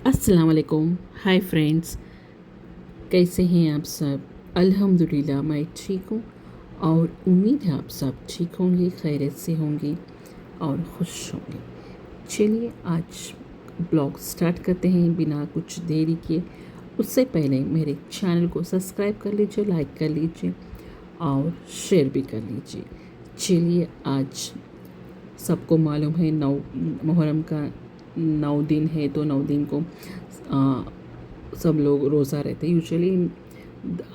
अस्सलाम वालेकुम। Hi friends, कैसे हैं आप सब? अल्हम्दुलिल्लाह मैं ठीक हूँ और उम्मीद है आप सब ठीक होंगे, खैरियत से होंगे और खुश होंगे। चलिए आज ब्लॉग स्टार्ट करते हैं बिना कुछ देरी किए। उससे पहले मेरे चैनल को सब्सक्राइब कर लीजिए, लाइक कर लीजिए और शेयर भी कर लीजिए। चलिए आज सबको मालूम है मुहर्रम का 9 दिन है, तो 9 दिन को आ, सब लोग रोज़ा रहते हैं। यूजुअली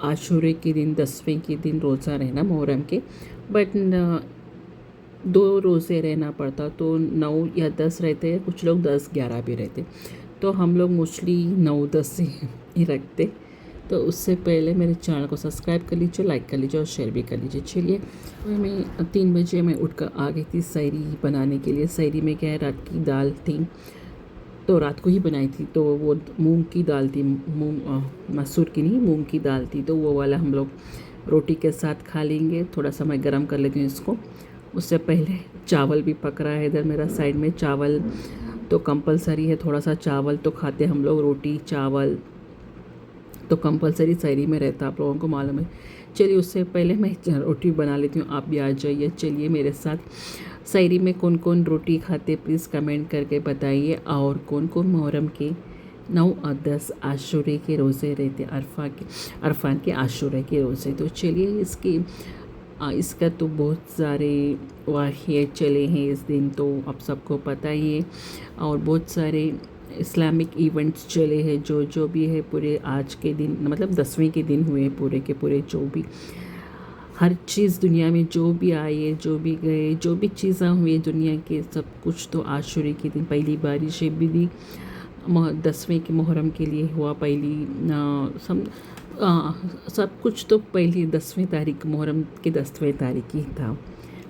आशूरे के दिन 10वें के दिन रोज़ा रहना मुहर्रम के, बट 2 रोज़े रहना पड़ता तो 9 या 10 रहते हैं, कुछ लोग 10-11 भी रहते। तो हम लोग मोस्टली 9-10 ही रखते। तो उससे पहले मेरे चैनल को सब्सक्राइब कर लीजिए, लाइक कर लीजिए और शेयर भी कर लीजिए। चलिए मैं 3 बजे मैं उठकर आ गई थी सैरी बनाने के लिए। सैरी में क्या है, रात की दाल थी तो रात को ही बनाई थी, तो वो मूंग की दाल थी, मसूर की नहीं, मूंग की दाल थी, तो वो वाला हम लोग रोटी के साथ खा लेंगे। थोड़ा सा मैं गरम कर लेती हूँ इसको। उससे पहले चावल भी पक रहा है इधर मेरा साइड में। चावल तो कंपलसरी है, थोड़ा सा चावल तो खाते हम लोग, रोटी चावल तो कंपलसरी सैरी में रहता, आप लोगों को मालूम है। चलिए उससे पहले मैं रोटी बना लेती हूँ, आप भी आ जाइए चलिए मेरे साथ। सैरी में कौन कौन रोटी खाते प्लीज़ कमेंट करके बताइए, और कौन कौन मुहर्रम के 9 और 10 आशूरे के रोज़े रहते, अरफान के आशूरे के रोज़े। तो चलिए इसका तो बहुत सारे वाक़ये चले हैं इस दिन, तो आप सबको पता ही है। और बहुत सारे इस्लामिक इवेंट्स चले हैं, जो जो भी है पूरे आज के दिन, मतलब 10वें के दिन हुए पूरे के पूरे। जो भी हर चीज़ दुनिया में जो भी आए, जो भी गए, जो भी चीज़ें हुई दुनिया के, सब कुछ तो आशूरे के दिन पहली बारिशें भी दी 10वें के मुहर्रम के लिए हुआ। पहली सब कुछ तो पहली 10वीं तारीख, मुहर्रम के 10वें तारीख ही था।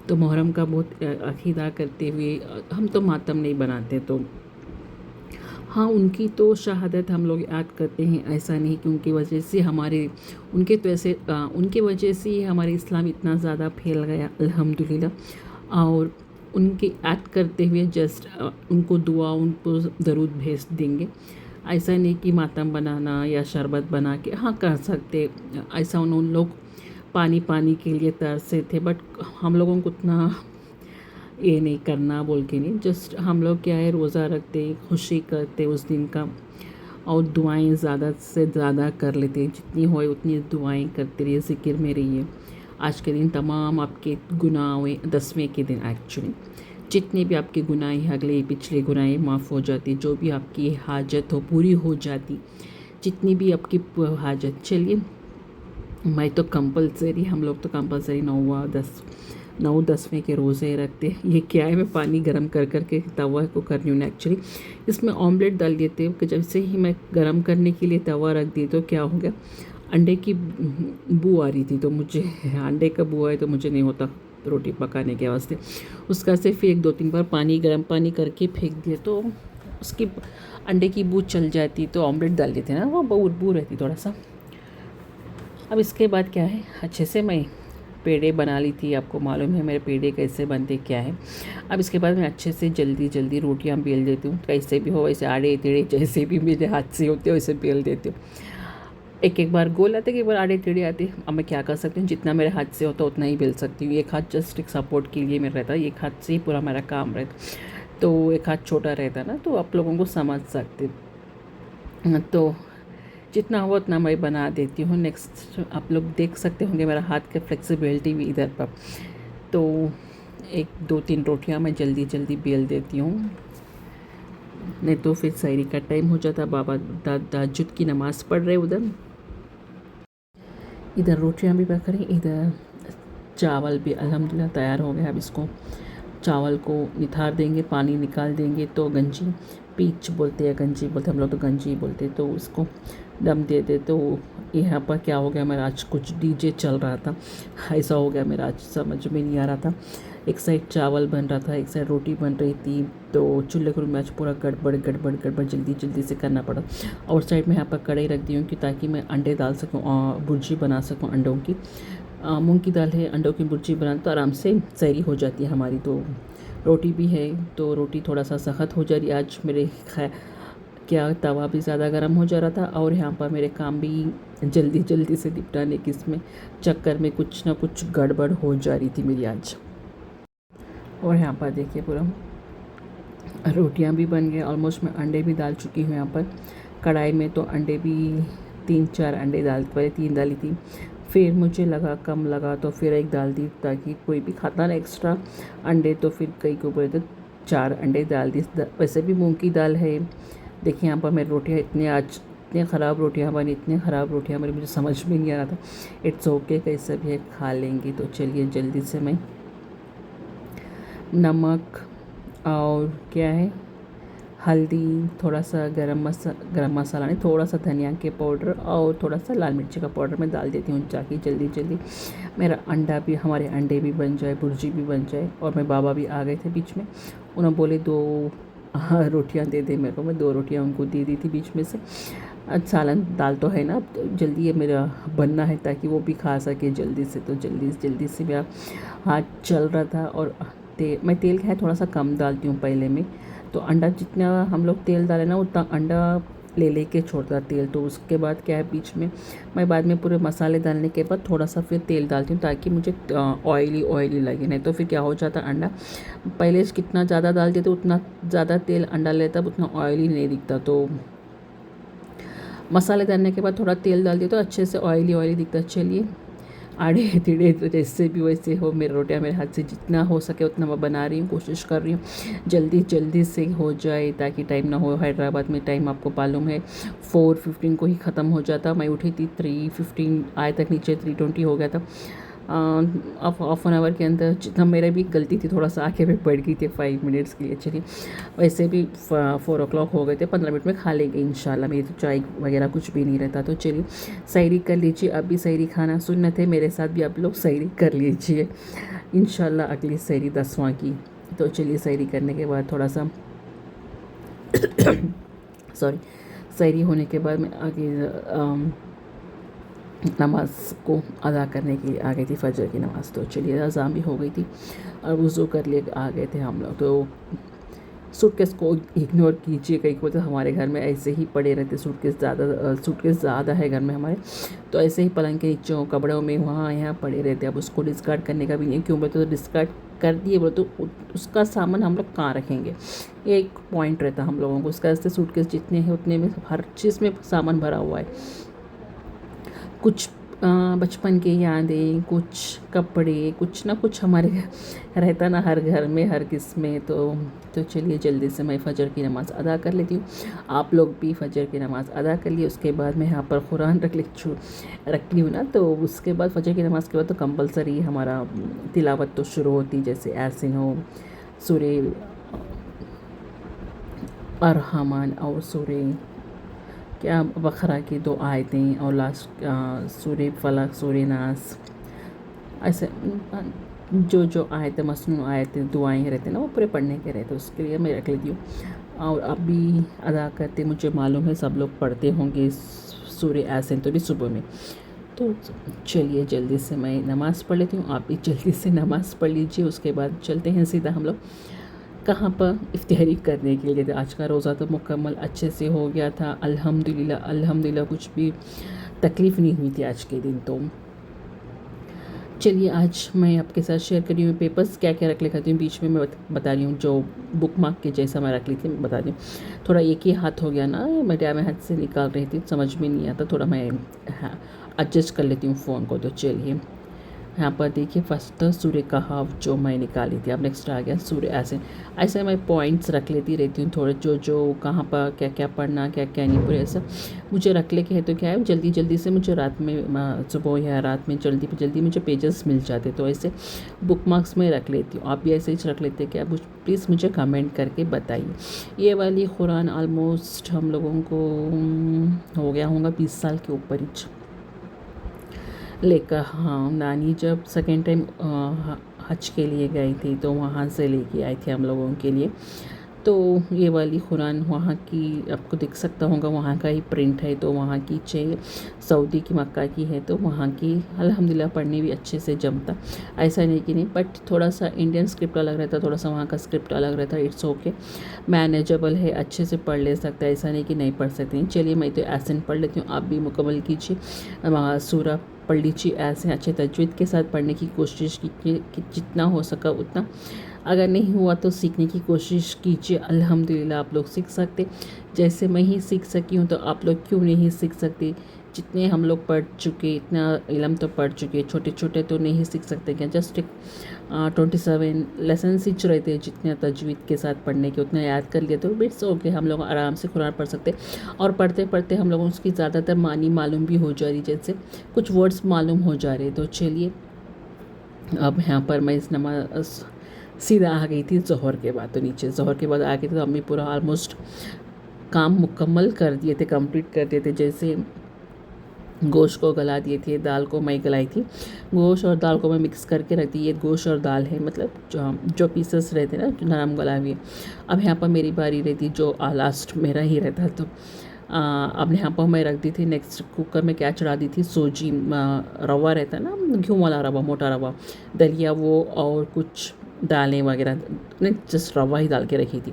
तो मुहर्रम का बहुत अकीदा करते हुए हम तो मातम नहीं बनाते, तो हाँ उनकी तो शहादत हम लोग याद करते हैं। ऐसा नहीं कि उनकी वजह से हमारे उनके वजह से ही हमारे इस्लाम इतना ज़्यादा फैल गया अल्हम्दुलिल्लाह। और उनके याद करते हुए जस्ट उनको दुआ, उनको दरूद भेज देंगे। ऐसा नहीं कि मातम बनाना या शरबत बना के, हाँ कर सकते ऐसा। उन लोग पानी पानी के लिए तरसे थे, बट हम लोगों को उतना ये नहीं करना बोल के नहीं। जस्ट हम लोग क्या है, रोज़ा रखते, खुशी करते उस दिन का, और दुआएं ज़्यादा से ज़्यादा कर लेते, जितनी होए उतनी दुआएं करते रहिए, ज़िक्र में रहिए। आज के दिन तमाम आपके गुनाह हुए, 10वें के दिन एक्चुअली जितने भी आपके गुनाह हैं, अगले पिछले गुनाहें माफ़ हो जाती, जो भी आपकी हाजत हो पूरी हो जाती, जितनी भी आपकी हाजत। चलिए मैं तो कंपलसरी, हम लोग तो कंपलसरी 9-10वें के रोज़े रखते हैं। ये क्या है, मैं पानी गरम कर के तवा को कर रही हूँ एक्चुअली। इसमें ऑमलेट डाल देते हैं कि जैसे ही मैं गरम करने के लिए तवा रख दी तो क्या हो गया, अंडे की बू आ रही थी, तो मुझे अंडे का बू आए तो मुझे नहीं होता रोटी पकाने के वास्ते। उसका से फिर 1-2-3 बार गरम पानी करके फेंक दिए, तो उसकी अंडे की बू चल जाती, तो ऑमलेट डाल देते ना, वो बू रहती थोड़ा सा। अब इसके बाद क्या है, अच्छे से मैं पेड़े बना ली थी, आपको मालूम है मेरे पेड़े कैसे बनते क्या है। अब इसके बाद मैं अच्छे से जल्दी जल्दी रोटियां बेल देती हूँ, कैसे भी हो वैसे, आड़े टेढ़े जैसे भी मेरे हाथ से होते वैसे बेल देती हूँ। एक एक बार गोल आते, एक बार आड़े टेढ़े आते। अब मैं क्या कर सकती हूँ, जितना मेरे हाथ से होता उतना ही बेल सकती हूँ। एक हाथ जस्ट एक सपोर्ट के लिए मेरा रहता है, एक हाथ से ही पूरा मेरा काम रहता, तो एक हाथ छोटा रहता ना, तो आप लोगों को समझ सकते। तो जितना हो उतना मैं बना देती हूँ। नेक्स्ट आप लोग देख सकते होंगे मेरा हाथ का फ्लेक्सिबिलिटी भी इधर पर। तो 1-2-3 रोटियाँ मैं जल्दी जल्दी बेल देती हूँ, नहीं तो फिर सहरी का टाइम हो जाता। बाबा ताज्जुद की नमाज़ पढ़ रहे उधर, इधर रोटियाँ भी पक रही, इधर चावल भी अल्हम्दुलिल्लाह तैयार हो गया। अब इसको चावल को निथार देंगे, पानी निकाल देंगे, तो गंजी पीच बोलते हैं, गंजी बोलते, हम लोग तो गंजी बोलते, तो उसको दम दे दे। तो यहाँ पर क्या हो गया, मेरा आज कुछ डीजे चल रहा था, ऐसा हो गया मेरा आज समझ में नहीं आ रहा था। एक साइड चावल बन रहा था, एक साइड रोटी बन रही थी, तो चूल्हे को मैच पूरा गड़बड़ जल्दी जल्दी से करना पड़ा। और साइड में यहाँ पर कढ़ाई रख दी हूँ कि ताकि मैं अंडे डाल सकूँ और भुर्जी बना सकूँ अंडों की। मूंग की दाल है, अंडों की भुर्जी बनाना तो आराम से सहरी हो जाती है हमारी। तो रोटी भी है, तो रोटी थोड़ा सा सख्त हो जा रही आज मेरे क्या तवा भी ज़्यादा गर्म हो जा रहा था और यहाँ पर मेरे काम भी जल्दी जल्दी से निपटाने की इसमें चक्कर में कुछ ना कुछ गड़बड़ हो जा रही थी मेरी आज। और यहाँ पर देखिए पूरा रोटियां भी बन गए ऑलमोस्ट। मैं अंडे भी डाल चुकी हूँ यहाँ पर कढ़ाई में। तो अंडे भी 3-4 अंडे डाल, पहले 3 डाली थी, फिर मुझे लगा कम लगा तो फिर एक डाल दी, ताकि कोई भी खाता ना एक्स्ट्रा अंडे तो फिर कई को बोले तो 4 अंडे डाल दी। वैसे भी मूंग की दाल है। देखिए यहाँ पर मेरी रोटियाँ इतनी ख़राब रोटियाँ बनी, इतनी ख़राब रोटियाँ बनी, मुझे समझ में नहीं आ रहा था। इट्स ओके, कैसे भी है खा लेंगी। तो चलिए जल्दी से मैं नमक और क्या है हल्दी, थोड़ा सा गरम मसाला नहीं, थोड़ा सा धनिया के पाउडर और थोड़ा सा लाल मिर्ची का पाउडर मैं डाल देती हूँ, ताकि जल्दी जल्दी मेरा हमारे अंडे भी बन जाए, भुर्जी भी बन जाए। और मेरे बाबा भी आ गए थे बीच में, उन्होंने बोले 2 रोटियां दे दे मेरे को। मैं 2 रोटियां उनको दे दी थी बीच में से। सालन दाल तो है ना, तो जल्दी ये मेरा बनना है ताकि वो भी खा सके जल्दी से। तो जल्दी से मेरा हाथ चल रहा था। और मैं तेल है थोड़ा सा कम डालती हूँ पहले में। तो अंडा जितना हम लोग तेल डालें ना उतना अंडा ले के छोड़ता तेल। तो उसके बाद क्या है, बीच में मैं बाद में पूरे मसाले डालने के बाद थोड़ा सा फिर तेल डालती हूँ, ताकि मुझे ऑयली लगे। नहीं तो फिर क्या हो जाता, अंडा पहले कितना ज़्यादा डालते तो उतना ज़्यादा तेल अंडा लेता, उतना ऑयली नहीं दिखता। तो मसाले डालने के बाद थोड़ा तेल डाल दिया तो अच्छे से ऑयली दिखता। चलिए आड़े टिड़े तो जैसे भी वैसे हो, मेरी रोटियां मेरे हाथ से जितना हो सके उतना मैं बना रही हूँ, कोशिश कर रही हूँ जल्दी से हो जाए, ताकि टाइम ना हो। हैदराबाद में टाइम आपको मालूम है 4:15 को ही ख़त्म हो जाता। मैं उठी थी 3:15 आए तक नीचे 3:20 हो गया था। अब हाफ एन आवर के अंदर, जितना मेरा भी गलती थी, थोड़ा सा आके मैं बढ़ गई थी 5 मिनट्स के लिए। चलिए वैसे भी 4 o'clock हो गए थे, 15 मिनट में खा लेंगे इंशाल्लाह। मेरी तो चाय वगैरह कुछ भी नहीं रहता। तो चलिए सैरी कर लीजिए, अब भी सैरी खाना सुन्नत है, मेरे साथ भी आप लोग सैरी कर लीजिए इंशाल्लाह। अगली सैरी 10वां की। तो चलिए सैरी करने के बाद थोड़ा सा सॉरी, सैरी होने के बाद मैं आगे नमाज को अदा करने के लिए आ गई थी, फजर की नमाज़। तो चलिए अज़ान भी हो गई थी और वज़ू कर लिए आ गए थे हम लोग। तो सूटकेस को इग्नोर कीजिए, कहीं को तो हमारे घर में ऐसे ही पड़े रहते सूटकेस ज़्यादा है घर में हमारे। तो ऐसे ही पलंग के नीचे कपड़ों में वहाँ यहाँ पड़े रहते। अब उसको डिस्कार्ड करने का भी नहीं, क्यों बोले तो डिस्कार्ड कर दिए बोले तो उसका सामान हम लोग कहाँ रखेंगे, ये एक पॉइंट रहता हम लोगों को। उसका ऐसे सूटकेस जितने हैं उतने में हर चीज़ में सामान भरा हुआ है। कुछ बचपन की यादें, कुछ कपड़े, कुछ ना कुछ हमारे रहता ना हर घर में, हर किस में। तो चलिए जल्दी से मैं फ़जर की नमाज़ अदा कर लेती हूँ। आप लोग भी फ़जर की नमाज़ अदा कर लिए। उसके बाद मैं यहाँ पर कुरान रख ली हूँ ना, तो उसके बाद फ़जर की नमाज़ के बाद तो कंपलसरी हमारा तिलावत तो शुरू होती, जैसे यासीन हो, सूरे अर-रहमान और सूरे क्या बकरा की 2 आयतें और लास्ट सूरे फलक, सूरे नास, ऐसे जो आयतें मसनून आयतें दुआएं रहते हैं ना, वो पूरे पढ़ने के रहते, उसके लिए मैं रख लेती हूँ। और अब भी अदा करते, मुझे मालूम है सब लोग पढ़ते होंगे सूरे यासीन तो भी सुबह में। तो चलिए जल्दी से मैं नमाज़ पढ़ लेती हूँ, आप भी जल्दी से नमाज़ पढ़ लीजिए। उसके बाद चलते हैं सीधा हम लोग कहाँ पर इफ्तियारी करने के लिए। आज का रोज़ा तो मुकम्मल अच्छे से हो गया था, अल्हम्दुलिल्लाह कुछ भी तकलीफ़ नहीं हुई थी आज के दिन। तो चलिए आज मैं आपके साथ शेयर कर रही हूँ पेपर्स क्या क्या रख लिखा हूँ, बीच में मैं बता रही हूँ जो बुक मार्क के जैसा मैं रख ली थी, मैं बता रही हूँ। थोड़ा एक ही हाथ हो गया ना, मैं हाथ से निकाल रही थी, समझ में नहीं आता, थोड़ा मैं एडजस्ट कर लेती हूँ फ़ोन को। तो चलिए यहाँ पर देखिए फर्स्ट सूर्य कहाफ जो मैं निकाली थी। अब नेक्स्ट आ गया सूर्य ऐसे मैं पॉइंट्स रख लेती रहती हूँ, थोड़े जो कहाँ पर क्या क्या पढ़ना, क्या क्या नहीं, पूरे ऐसा मुझे रख ले के है। तो क्या है, जल्दी से मुझे रात में सुबह या रात में जल्दी मुझे पेजेस मिल जाते, तो ऐसे बुक मार्क्स में रख लेती हूँ। आप भी ऐसे ही रख लेते क्या, प्लीज़ मुझे कमेंट करके बताइए। ये वाली कुरान ऑलमोस्ट हम लोगों को हो गया होगा 20 साल के ऊपर ही लेकर। हाँ, नानी जब सेकेंड टाइम हज के लिए गई थी तो वहाँ से लेके आई थी हम लोगों के लिए। तो ये वाली कुरान वहाँ की आपको दिख सकता होगा, वहाँ का ही प्रिंट है। तो वहाँ की चाहिए, सऊदी की मक्का की है, तो वहाँ की अल्हम्दुलिल्लाह पढ़ने भी अच्छे से जमता। ऐसा नहीं कि नहीं, बट थोड़ा सा इंडियन स्क्रिप्ट अलग रहता, थोड़ा सा वहाँ का स्क्रिप्ट अलग रहता। इट्स ओके, मैनेजेबल है, अच्छे से पढ़ ले सकता है, ऐसा नहीं कि नहीं पढ़ सकते। चलिए मैं तो ऐसे पढ़ लेती हूँ, आप भी मुकम्मल कीजिए, सूरा पढ़ लीजिए ऐसे अच्छे तजवीद के साथ पढ़ने की कोशिश कीजिए कि जितना हो सका उतना। अगर नहीं हुआ तो सीखने की कोशिश कीजिए, अल्हम्दुलिल्लाह आप लोग सीख सकते। जैसे मैं ही सीख सकी हूँ तो आप लोग क्यों नहीं सीख सकते। जितने हम लोग पढ़ चुके, इतना इल्म तो पढ़ चुके, छोटे छोटे तो नहीं सीख सकते क्या। जस्ट एक 27 लेसन सीख रहे थे, जितने तजवीद के साथ पढ़ने के उतना याद कर लिए तो बिट्स ओके, हम लोग आराम से कुरान पढ़ सकते। और पढ़ते पढ़ते हम लोगों को उसकी ज़्यादातर मानी मालूम भी हो जा रही, जैसे कुछ वर्ड्स मालूम हो जा रहे। तो चलिए अब यहाँ पर मैं इस नमाज सीधा आ गई थी ज़ोहर के बाद। तो नीचे ज़ोहर के बाद आ गई थी, तो अम्मी पूरा ऑलमोस्ट काम मुकम्मल कर दिए थे, कंप्लीट कर दिए थे। जैसे गोश्त को गला दिए थे, दाल को मैं गलाई थी। गोश्त और दाल को मैं मिक्स करके रख दी। ये गोश्त और दाल है, मतलब जो पीसेस रहते ना, जो नरम गला हुए। अब यहाँ पर मेरी बारी रहती, जो लास्ट मेरा ही रहता। तो अब यहाँ पर मैं रख दी थी। नेक्स्ट कुकर में क्या चढ़ा दी थी, सूजी, रवा रहता है ना, घी वाला रवा, मोटा रवा, दलिया वो, और कुछ दालें वगैरह ने, जस्ट रवा ही डाल के रखी थी।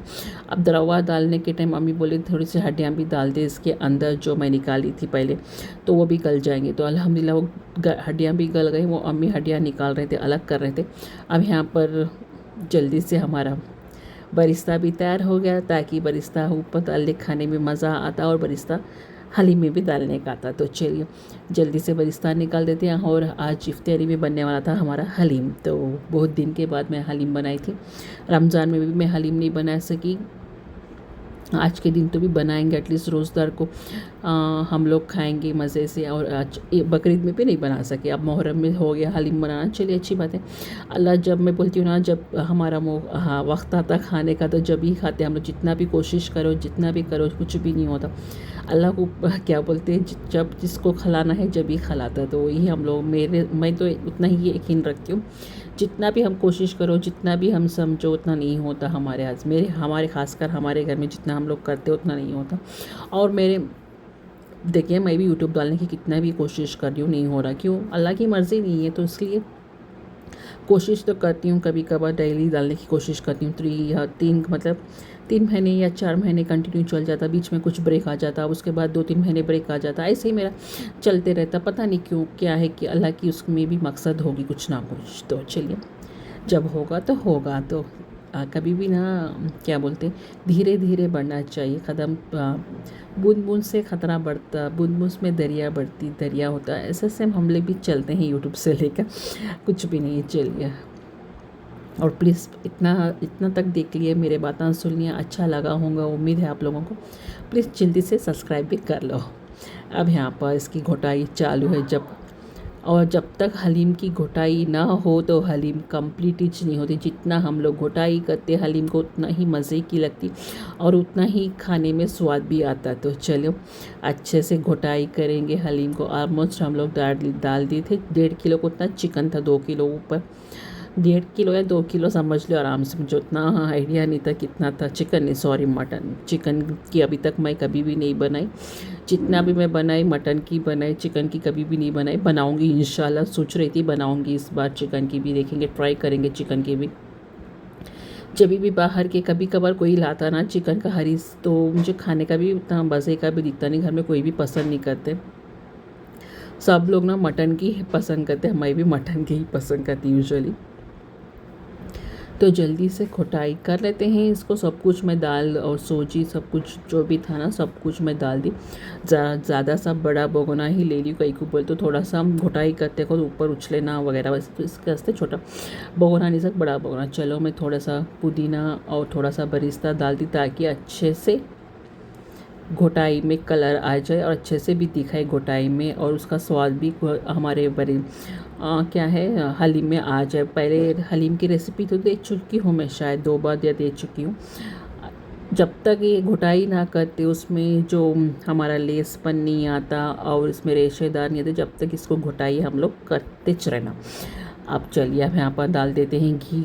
अब रवा डालने के टाइम मम्मी बोली थोड़ी सी हड्डियाँ भी डाल दे इसके अंदर, जो मैं निकाली थी पहले, तो वो भी गल जाएंगी। तो अल्हम्दुलिल्लाह वो हड्डियाँ भी गल गई। वो अम्मी हड्डियाँ निकाल रहे थे, अलग कर रहे थे। अब यहाँ पर जल्दी से हमारा बरिस्ता भी तैयार हो गया, ताकि बरिस्ता ऊपर डाल के खाने में मज़ा आता, और बरिस्ता हलीम में भी डालने का आता। तो चलिए जल्दी से बरिस्ता निकाल देते हैं। और आज इफ्तारी में बनने वाला था हमारा हलीम। तो बहुत दिन के बाद मैं हलीम बनाई थी। रमज़ान में भी मैं हलीम नहीं बना सकी, आज के दिन तो भी बनाएंगे, एटलीस्ट रोज़दार को हम लोग खाएंगे मज़े से। और आज बकरीद में भी नहीं बना सके, अब मुहर्रम में हो गया हलीम बनाना। चलिए अच्छी बात है। अल्लाह, जब मैं बोलती हूँ ना, जब हमारा वक्त आता खाने का, तो जब ही खाते हम लोग। जितना भी कोशिश करो, जितना भी करो, कुछ भी नहीं होता। अल्लाह को क्या बोलते हैं, जब जिसको खिलाना है जब ही खिलाता है। तो वही हम लोग, मैं तो उतना ही यकीन रखती हूँ। जितना भी हम कोशिश करो, जितना भी हम समझो, उतना नहीं होता हमारे आज, हमारे खासकर हमारे घर में जितना हम लोग करते उतना नहीं होता। और मेरे देखिए, मैं भी यूट्यूब डालने की कितना भी कोशिश कर रही हूँ, नहीं हो रहा। क्यों? अल्लाह की मर्ज़ी नहीं है, तो इसलिए कोशिश तो करती हूँ। कभी कभार डेली डालने की कोशिश करती हूँ। 3 महीने या 4 महीने कंटिन्यू चल जाता, बीच में कुछ ब्रेक आ जाता, उसके बाद 2-3 महीने ब्रेक आ जाता, ऐसे ही मेरा चलते रहता। पता नहीं क्यों, क्या है कि अल्लाह की उसमें भी मकसद होगी कुछ ना कुछ। तो चलिए, जब होगा तो होगा। तो कभी भी ना, क्या बोलते, धीरे धीरे बढ़ना चाहिए कदम। बूंद बूंद से खतरा बढ़ता, बूंद बूंद में दरिया बढ़ती, दरिया होता है। ऐसे से हम लोग भी चलते हैं यूट्यूब से लेकर, कुछ भी नहीं। चलिए, और प्लीज़ इतना इतना तक देख लिए, मेरे बातें सुन लिया, अच्छा लगा होगा, उम्मीद है आप लोगों को। प्लीज़ जल्दी से सब्सक्राइब भी कर लो। अब यहाँ पर इसकी घोटाई चालू है। जब तक हलीम की घोटाई ना हो तो हलीम कंप्लीट ही नहीं होती। जितना हम लोग घोटाई करते हलीम को, उतना ही मज़े की लगती, और उतना ही खाने में स्वाद भी आता। तो चलो अच्छे से घोटाई करेंगे हलीम को। ऑलमोस्ट हम लोग डाल दिए थे 1.5 किलो को, उतना चिकन था, 2 किलो ऊपर, 1.5 किलो या 2 किलो समझ लो आराम से। मुझे उतना आइडिया नहीं था कितना था। चिकन नहीं, सॉरी, मटन। चिकन की अभी तक मैं कभी भी नहीं बनाई। जितना भी मैं बनाई, मटन की बनाई, चिकन की कभी भी नहीं बनाई। बनाऊंगी इंशाल्लाह, सोच रही थी बनाऊंगी इस बार चिकन की भी, देखेंगे, ट्राई करेंगे चिकन की भी। जब भी बाहर के कभी कभार कोई लाता ना चिकन का हरीस, तो मुझे खाने का भी उतना मज़े का भी दिखता नहीं। घर में कोई भी पसंद नहीं करते, सब लोग ना मटन की पसंद करते हैं। मैं भी मटन की ही पसंद करती हूँ यूजुअली। तो जल्दी से घोटाई कर लेते हैं इसको। सब कुछ मैं दाल और सूजी, सब कुछ जो भी था ना, सब कुछ मैं डाल दी। ज़्यादा सा बड़ा भगोना ही ले ली, कहीं को बोल तो थोड़ा सा हम घोटाई करते को तो ऊपर उछले ना वगैरह, वैसे तो इसके वास्ते छोटा भगोना नहीं सक, बड़ा भगोना। चलो, मैं थोड़ा सा पुदीना और थोड़ा सा बरिस्ता डाल दी, ताकि अच्छे से घोटाई में कलर आ जाए और अच्छे से भी दिखाए घोटाई में, और उसका स्वाद भी हमारे क्या है, हलीम में आ जाए। पहले हलीम की रेसिपी तो दे चुकी हूँ मैं, शायद 2 बार या दे चुकी हूँ। जब तक ये घोटाई ना करते, उसमें जो हमारा लेसपन नहीं आता और इसमें रेशेदार नहीं आते, जब तक इसको घोटाई हम लोग करते रहना। अब चलिए अब यहाँ पर डाल देते हैं घी।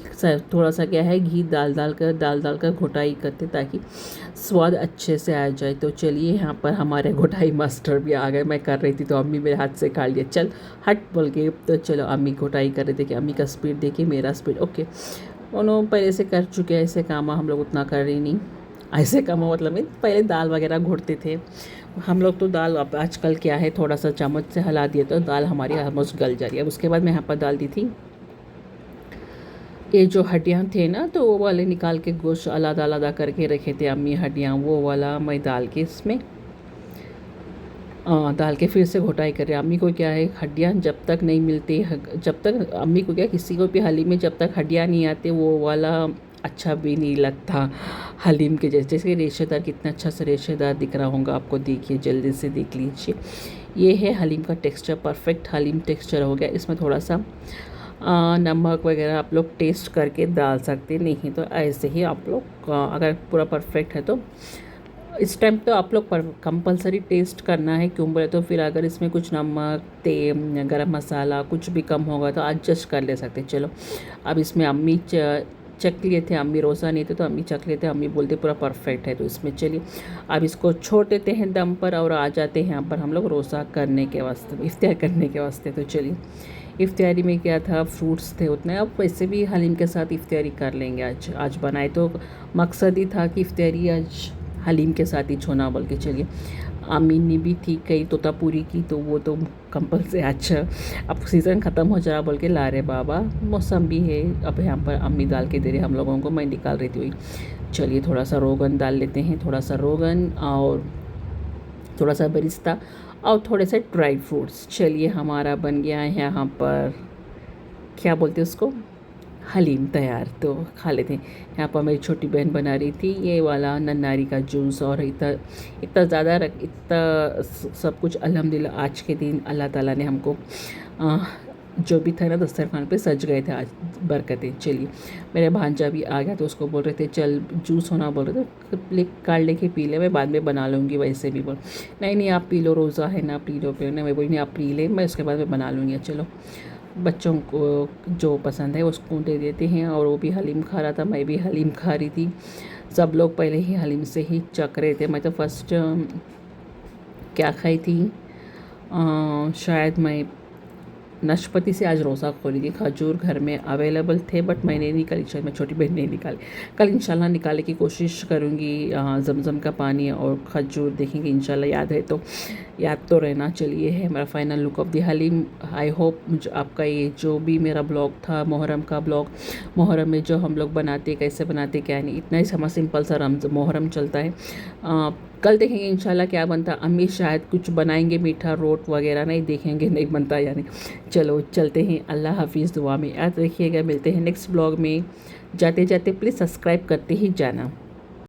थोड़ा सा क्या है, घी डाल डाल कर घोटाई करते ताकि स्वाद अच्छे से आ जाए। तो चलिए यहाँ पर हमारे घोटाई मास्टर भी आ गए। मैं कर रही थी तो अम्मी मेरे हाथ से काट लिया, चल हट बोल के। तो चलो अम्मी घोटाई कर रहे थे कि अम्मी का स्पीड देखिए, मेरा स्पीड ओके। उन्होंने पहले से कर चुके हैं ऐसे काम, हम लोग उतना कर रही नहीं। ऐसे काम मतलब में पहले दाल वगैरह घोटते थे हम लोग। तो दाल अब आजकल क्या है, थोड़ा सा चम्मच से हिला दिया तो दाल हमारी ऑलमोस्ट गल जा रही है। अब उसके बाद मैं यहाँ पर डाल दी थी ये जो हड्डियाँ थे ना, तो वो वाले निकाल के गोश्त अलग अलग करके रखे थे अम्मी हड्डियाँ, वो वाला मैं डाल के इसमें डाल के फिर से घोटाई कर रहे। अम्मी को क्या है, हड्डियाँ जब तक नहीं मिलती, जब तक अम्मी को क्या, किसी को भी हलीम में जब तक हड्डियाँ नहीं आती वो वाला अच्छा भी नहीं लगता हलीम के जैसे। जैसे रेशेदार, कितना अच्छा से रेशेदार दिख रहा होगा आपको, देखिए जल्दी से देख लीजिए। ये है हलीम का टेक्सचर, परफेक्ट हलीम टेक्सचर हो गया। इसमें थोड़ा सा नमक वगैरह आप लोग टेस्ट करके डाल सकते, नहीं तो ऐसे ही आप लोग अगर पूरा परफेक्ट है तो इस टाइम तो आप लोग पर कंपलसरी टेस्ट करना है। क्यों बोले तो फिर अगर इसमें कुछ नमक, तेल, गरम मसाला कुछ भी कम होगा तो एडजस्ट कर ले सकते। चलो अब इसमें अम्मी चख लिए थे, अम्मी रोज़ा नहीं थे तो अम्मी चख लिए थे, अम्मी बोलते पूरा परफेक्ट है। तो इसमें चलिए अब इसको छोड़ देते हैं दम पर और आ जाते हैं यहाँ पर हम लोग रोज़ा करने के वास्ते, इफ्तियार करने के वास्ते। तो चलिए इफ्तियारी में क्या था, फ्रूट्स थे उतने। अब वैसे भी हलीम के साथ इफ्तियारी कर लेंगे। आज बनाए तो मकसद ही था कि इफ्तियारी आज हलीम के साथ ही छोना बोल के। चलिए अम्मी ने भी थी कई तोतापुरी की, तो वो तो कंपल से अच्छा अब सीज़न ख़त्म हो जा बोल के ला रहे बाबा। मौसम भी है, अब यहाँ पर अम्मी डाल के दे रहे हम लोगों को, मैं निकाल रही थी वही। चलिए थोड़ा सा रोगन डाल लेते हैं, थोड़ा सा रोगन और थोड़ा सा बरिस्ता और थोड़े से ड्राई फ्रूट्स। चलिए हमारा बन गया है यहाँ पर, क्या बोलते हैं उसको, हलीम तैयार। तो खा लेते हैं। यहाँ पर मेरी छोटी बहन बना रही थी ये वाला नन्नारी का जूस, और इतना ज़्यादा इतना सब कुछ अल्हम्दुलिल्लाह आज के दिन अल्लाह ताला ने हमको जो भी था ना दस्तरखान पे सज गए थे आज, बरकतें। चलिए मेरे भांजा भी आ गया तो उसको बोल रहे थे चल जूस होना, बोल रहे थे ले काट लेके पी ले, मैं बाद में बना लूँगी। वैसे भी बोल नहीं आप पी लो, रोज़ा है ना, पी लो। मैं बोली नहीं आप पी ले, मैं उसके बाद में बना लूँगी। चलो बच्चों को जो पसंद है उसको दे देते हैं। और वो भी हलीम खा रहा था, मैं भी हलीम खा रही थी। सब लोग पहले ही हलीम से ही चख रहे थे। मैं तो फर्स्ट क्या खाई थी, शायद मैं नाशपाती से आज रोज़ा खोली थी। खजूर घर में अवेलेबल थे बट मैंने नहीं निकाली, शायद मैं छोटी बहन नहीं निकाली। कल इंशाल्लाह निकालने की कोशिश करूँगी। जमज़म का पानी और खजूर देखेंगे इंशाल्लाह, याद है तो याद तो रहना। चलिए है मेरा final look of the haleem. I hope मुझे आपका ये जो भी मेरा ब्लॉग था, मुहर्रम का ब्लॉग, मुहर्रम में जो हम लोग बनाते, कैसे बनाते, क्या नहीं, इतना ही समा सिंपल सा मुहर्रम चलता है। कल देखेंगे इंशाल्लाह क्या बनता। अम्मी शायद कुछ बनाएंगे मीठा रोट वगैरह, नहीं देखेंगे नहीं बनता यानी। चलो चलते हैं, अल्लाह हाफिज़, दुआ में याद रखिएगा। मिलते हैं नेक्स्ट ब्लॉग में। जाते जाते प्लीज़ सब्सक्राइब करते ही जाना।